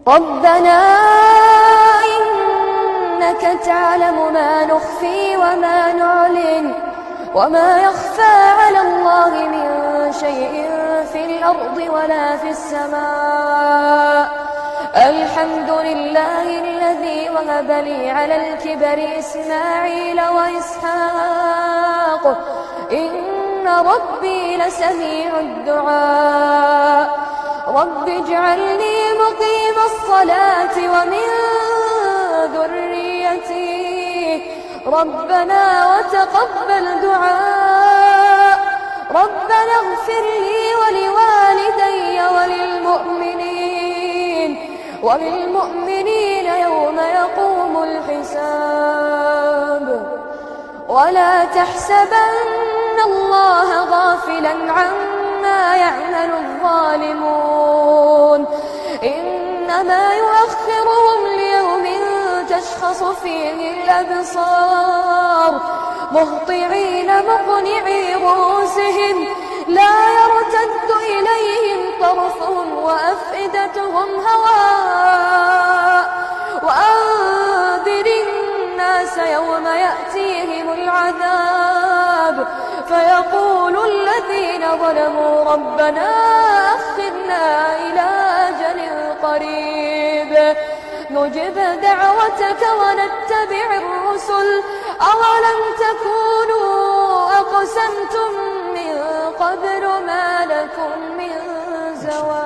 ربنا إنك تعلم ما نخفي وما نعلن وما يخفى على الله من شيء في الأرض ولا في السماء. الحمد لله الذي وهب لي على الكبر إسماعيل وإسحاق إن ربي لسميع الدعاء. رب اجعلني مقيم الصلاة ومن ذريتي ربنا وتقبل دعاء. ربنا اغفر لي ولوالدي وللمؤمنين يوم يقوم الحساب. ولا تحسبن الله غافلا عما يعمل الظالمون إنما يؤخرهم ليوم تشخص فيه الأبصار مهطعين مقنعي رؤوسهم لا يرتد إليهم طرفهم وأفئدتهم هواء. وأنذر الناس يوم يأتيهم العذاب فيقول الذين ظلموا ربنا أخرنا إلى أجل قريب نجب دعوتك ونتبع الرسل أولم تكونوا أقسمتم من قبل ما لكم من زوال.